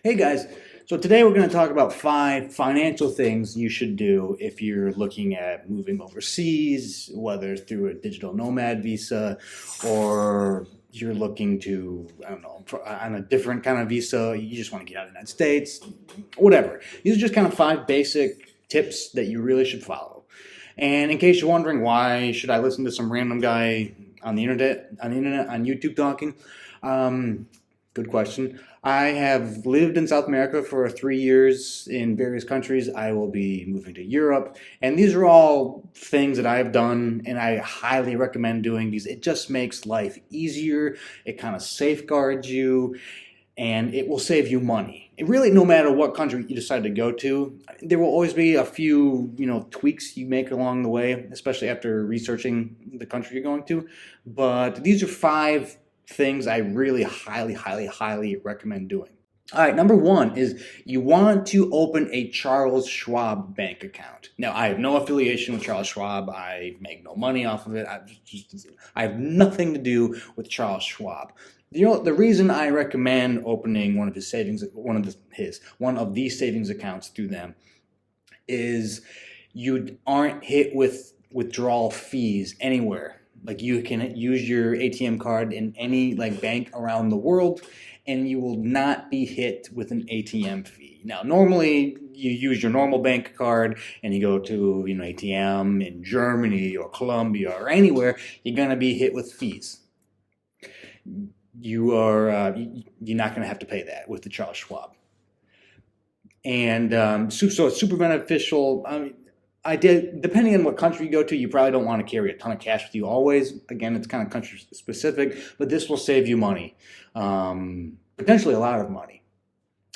Hey guys, so today we're going to talk about 5 financial things you should do if you're looking at moving overseas, whether through a digital nomad visa or you're looking to, I don't know, on a different kind of visa, you just want to get out of the United States, whatever. These are just kind of 5 basic tips that you really should follow. And in case you're wondering why should I listen to some random guy on YouTube talking, um, good question. I have lived in South America for 3 years in various countries. I will be moving to Europe. And these are all things that I've done, and I highly recommend doing these. It just makes life easier. It kind of safeguards you, and it will save you money. It really, no matter what country you decide to go to, there will always be a few, tweaks you make along the way, especially after researching the country you're going to. But these are 5 things I really highly recommend doing. All right, number 1 is you want to open a Charles Schwab bank account. Now, I have no affiliation with Charles Schwab. I make no money off of it. I have nothing to do with Charles Schwab. The reason I recommend opening one of these savings accounts through them is you aren't hit with withdrawal fees anywhere. Like, you can use your ATM card in any bank around the world, and you will not be hit with an ATM fee. Now, normally you use your normal bank card and you go to ATM in Germany or Colombia or anywhere, you're going to be hit with fees. You're not going to have to pay that with the Charles Schwab. And so it's super beneficial. Depending on what country you go to, you probably don't want to carry a ton of cash with you always. Again, it's kind of country specific, but this will save you money, potentially a lot of money.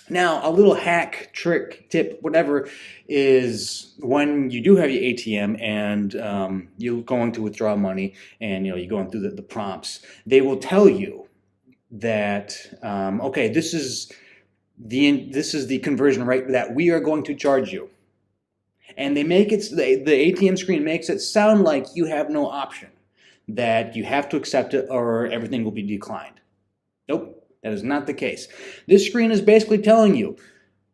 Now, a little hack, trick, tip, whatever, is when you do have your ATM and you're going to withdraw money and you're going through the prompts, they will tell you that okay, this is the conversion rate that we are going to charge you. And they make it, the ATM screen makes it sound like you have no option, that you have to accept it or everything will be declined. Nope, that is not the case. This screen is basically telling you,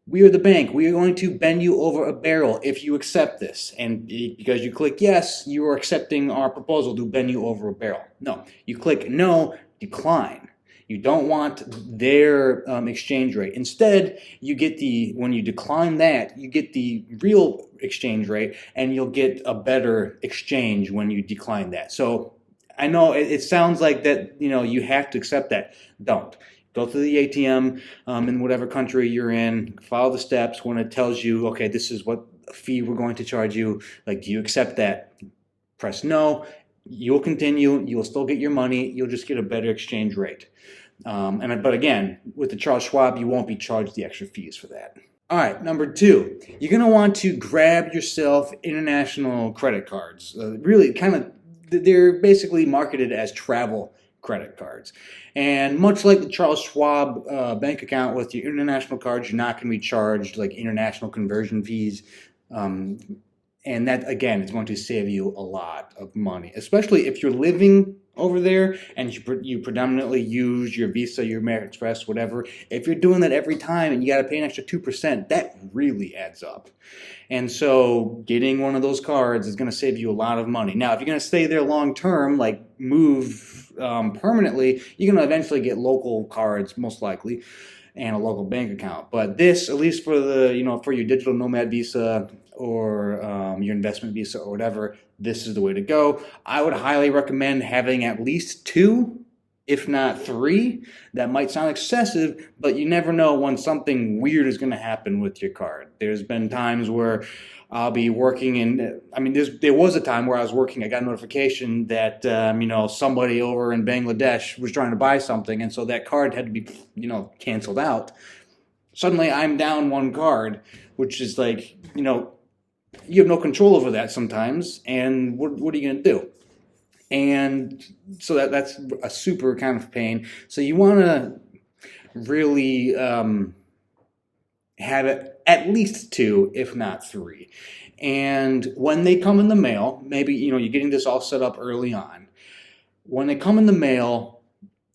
we are the bank. We are going to bend you over a barrel if you accept this. And because you click yes, you are accepting our proposal to bend you over a barrel. No, you click no, decline. You don't want their exchange rate. Instead, when you decline that, you get the real exchange rate, and you'll get a better exchange when you decline that. So I know it sounds like that, you have to accept that. Don't. Go to the ATM in whatever country you're in, follow the steps. When it tells you, okay, this is what fee we're going to charge you, do you accept that? Press no. You'll continue. You'll still get your money. You'll just get a better exchange rate. But again, with the Charles Schwab, you won't be charged the extra fees for that. All right, number 2, you're going to want to grab yourself international credit cards. Really, they're basically marketed as travel credit cards. And much like the Charles Schwab bank account, with your international cards, you're not going to be charged international conversion fees. And that, again, is going to save you a lot of money, especially if you're living over there and you predominantly use your Visa, your American Express, whatever. If you're doing that every time and you got to pay an extra 2%, that really adds up. And so getting one of those cards is going to save you a lot of money. Now, if you're going to stay there long term, move permanently, you're going to eventually get local cards, most likely, and a local bank account. But this, at least for for your digital nomad visa or your investment visa or whatever, this is the way to go. I would highly recommend having at least 2, if not 3. That might sound excessive, but you never know when something weird is going to happen with your card. There's been times where I'll be working there was a time where I was working, I got a notification that, somebody over in Bangladesh was trying to buy something, and so that card had to be, canceled out. Suddenly I'm down one card, which is you have no control over that sometimes, and what are you going to do? And so that's a super kind of pain. So you want to really have it at least 2, if not 3. And when they come in the mail, maybe you're getting this all set up early on. When they come in the mail,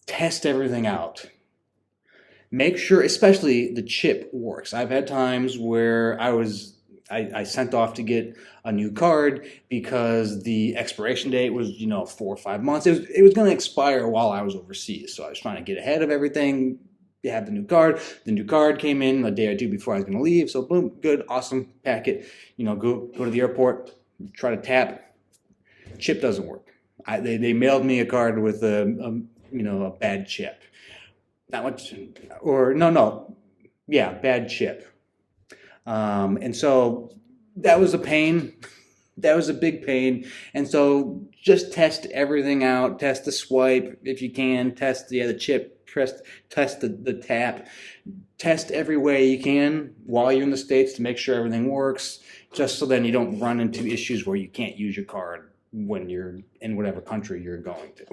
test everything out. Make sure, especially the chip works. I've had times where I sent off to get a new card because the expiration date was 4 or 5 months. It was going to expire while I was overseas, so I was trying to get ahead of everything. You have the new card. The new card came in a day or two before I was going to leave. So boom, good, awesome, pack it. Go to the airport, try to tap. Chip doesn't work. They mailed me a card with a bad chip. Not much, or no, yeah, bad chip. And so that was a pain. That was a big pain. And so just test everything out. Test the swipe if you can. Test the chip. Test the tap. Test every way you can while you're in the States to make sure everything works, just so then you don't run into issues where you can't use your card when you're in whatever country you're going to.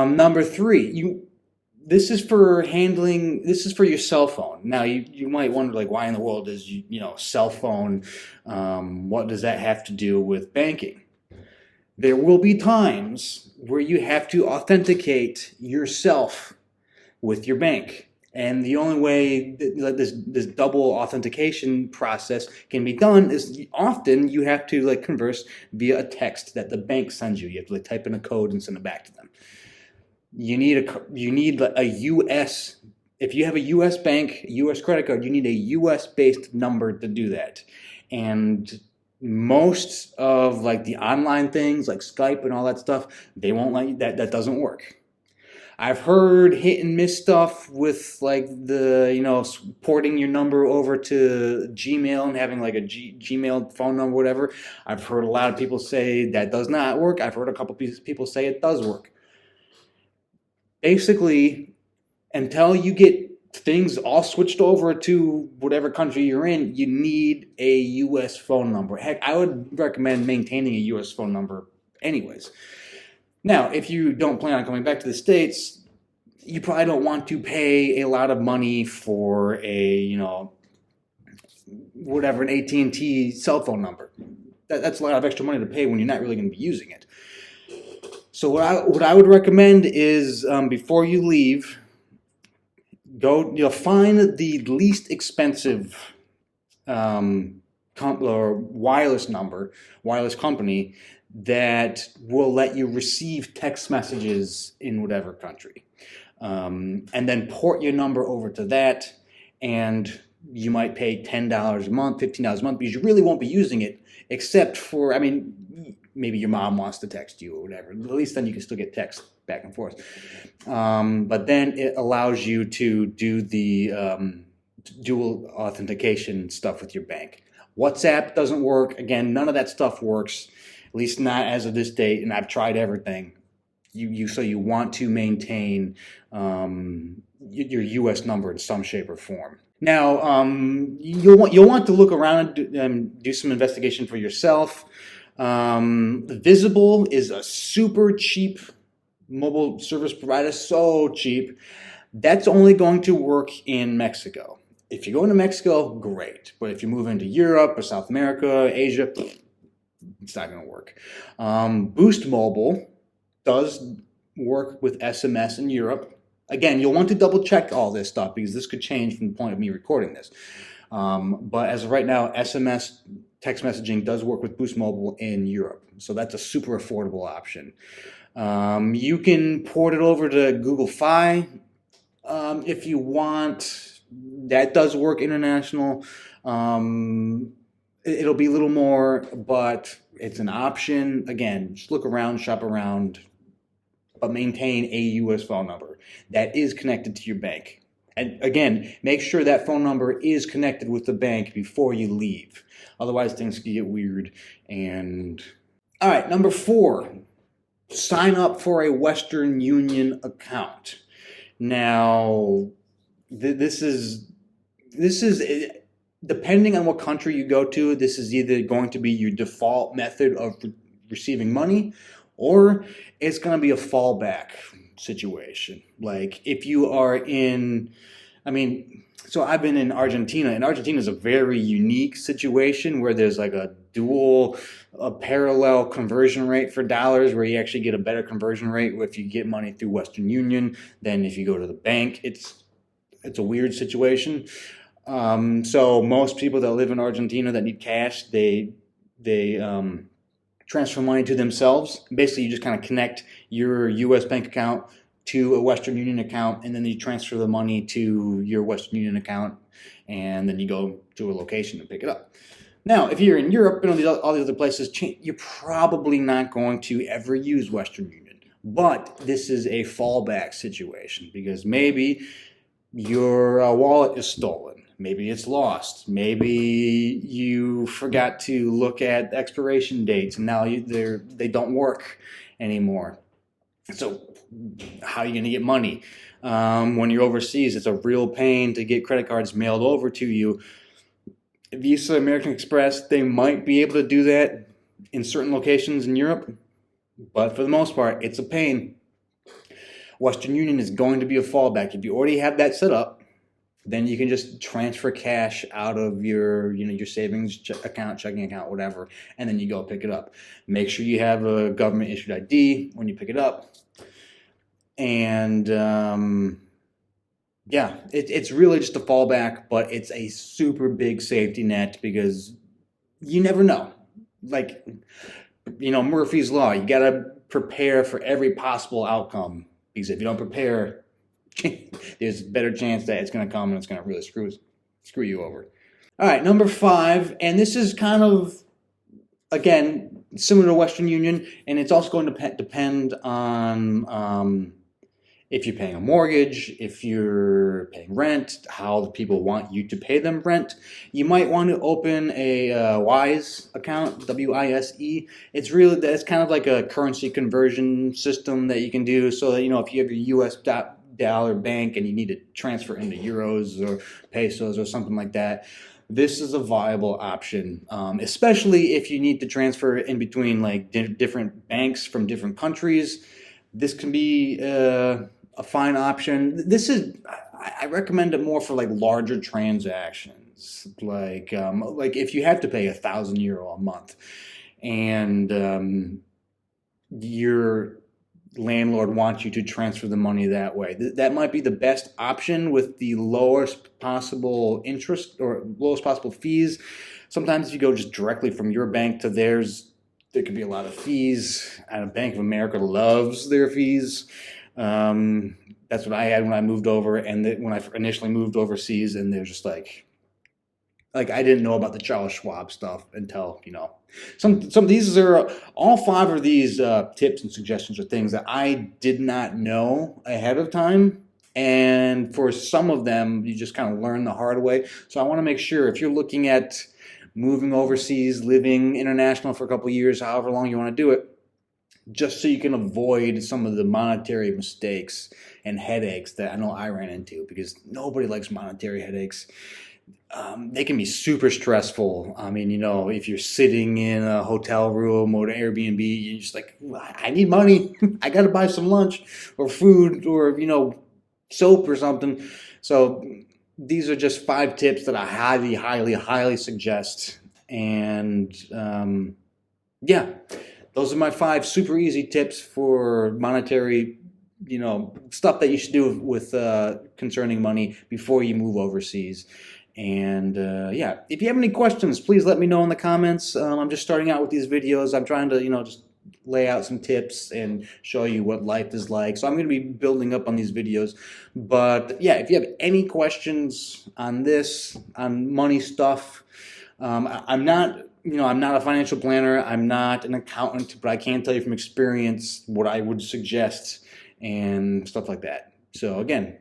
Number 3, this is for your cell phone. Now you might wonder, like, why in the world is cell phone, what does that have to do with banking? There will be times where you have to authenticate yourself with your bank. And the only way that this double authentication process can be done is often you have to converse via a text that the bank sends you. You have to type in a code and send it back to them. You need a U.S. If you have a U.S. bank, U.S. credit card, you need a U.S. based number to do that. And most of the online things like Skype and all that stuff, they won't let you. That doesn't work. I've heard hit and miss stuff with porting your number over to Gmail and having a Gmail phone number, whatever. I've heard a lot of people say that does not work. I've heard a couple people say it does work. Basically, until you get things all switched over to whatever country you're in, you need a U.S. phone number. Heck, I would recommend maintaining a U.S. phone number anyways. Now, if you don't plan on coming back to the States, you probably don't want to pay a lot of money for an AT&T cell phone number. That's a lot of extra money to pay when you're not really going to be using it. So what I would recommend is before you leave, find the least expensive wireless company that will let you receive text messages in whatever country. And then port your number over to that, and you might pay $10 a month, $15 a month, because you really won't be using it, except for, maybe your mom wants to text you or whatever. At least then you can still get text back and forth. But then it allows you to do the dual authentication stuff with your bank. WhatsApp doesn't work. Again, none of that stuff works, at least not as of this date, and I've tried everything. So you want to maintain your U.S. number in some shape or form. Now, you'll want to look around and do some investigation for yourself. Visible is a super cheap mobile service provider, so cheap. That's only going to work in Mexico. If you go into Mexico, great. But if you move into Europe or South America, Asia, it's not going to work. Boost Mobile does work with SMS in Europe. Again, you'll want to double check all this stuff because this could change from the point of me recording this. But as of right now, SMS text messaging does work with Boost Mobile in Europe. So that's a super affordable option. You can port it over to Google Fi if you want. That does work international. It'll be a little more, but it's an option. Again, just look around, shop around, but maintain a U.S. phone number that is connected to your bank. And again, make sure that phone number is connected with the bank before you leave. Otherwise, things can get weird. And all right, number 4, sign up for a Western Union account. Now, this is depending on what country you go to, this is either going to be your default method of receiving money, or it's going to be a fallback situation. Like if you are in, so I've been in Argentina, and Argentina is a very unique situation where there's like a parallel conversion rate for dollars, where you actually get a better conversion rate if you get money through Western Union than if you go to the bank. It's it's a weird situation. So most people that live in Argentina that need cash, they transfer money to themselves. Basically, you just kind of connect your U.S. bank account to a Western Union account, and then you transfer the money to your Western Union account, and then you go to a location and pick it up. Now, if you're in Europe and all these other places, you're probably not going to ever use Western Union. But this is a fallback situation because maybe your wallet is stolen. Maybe it's lost. Maybe you forgot to look at expiration dates and now they don't work anymore. So how are you going to get money? When you're overseas, it's a real pain to get credit cards mailed over to you. Visa, American Express, they might be able to do that in certain locations in Europe, but for the most part, it's a pain. Western Union is going to be a fallback. If you already have that set up, then you can just transfer cash out of your savings account, checking account, whatever, and then you go pick it up. Make sure you have a government issued ID when you pick it up. And yeah, it's really just a fallback, but it's a super big safety net because you never know. Like, Murphy's Law, you got to prepare for every possible outcome because if you don't prepare, there's a better chance that it's going to come and it's going to really screw you over. All right, number 5, and this is kind of, again, similar to Western Union, and it's also going to depend on if you're paying a mortgage, if you're paying rent, how the people want you to pay them rent. You might want to open a WISE account, W-I-S-E. That's kind of like a currency conversion system that you can do so that, if you have your U.S. dollar bank and you need to transfer into euros or pesos or something like that, this is a viable option, especially if you need to transfer in between like different banks from different countries. This can be a fine option. I recommend it more for like larger transactions, like if you have to pay €1,000 a month, and your landlord wants you to transfer the money that way. That might be the best option with the lowest possible interest or lowest possible fees. Sometimes if you go just directly from your bank to theirs, there could be a lot of fees. And Bank of America loves their fees. That's what I had when I moved over, and when I initially moved overseas, and they're just like I didn't know about the Charles Schwab stuff until some of these are all 5 of these tips and suggestions are things that I did not know ahead of time. And for some of them, you just kind of learn the hard way. So I want to make sure if you're looking at moving overseas, living international for a couple of years, however long you want to do it, just so you can avoid some of the monetary mistakes and headaches that I know I ran into, because nobody likes monetary headaches. They can be super stressful. I mean, if you're sitting in a hotel room or an Airbnb, you're just like, I need money. I got to buy some lunch or food or, soap or something. So these are just 5 tips that I highly, highly, highly suggest. And yeah, those are my 5 super easy tips for monetary, stuff that you should do with concerning money before you move overseas. And yeah, if you have any questions, please let me know in the comments. I'm just starting out with these videos. I'm trying to, just lay out some tips and show you what life is like. So I'm going to be building up on these videos. But yeah, if you have any questions on this, on money stuff, I'm not a financial planner. I'm not an accountant, but I can tell you from experience what I would suggest and stuff like that. So again,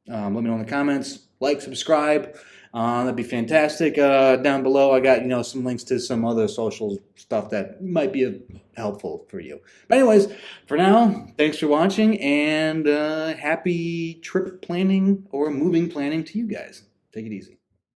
let me know in the comments. Like, subscribe. That'd be fantastic. Down below, I got some links to some other social stuff that might be helpful for you. But anyways, for now, thanks for watching, and happy trip planning or moving planning to you guys. Take it easy.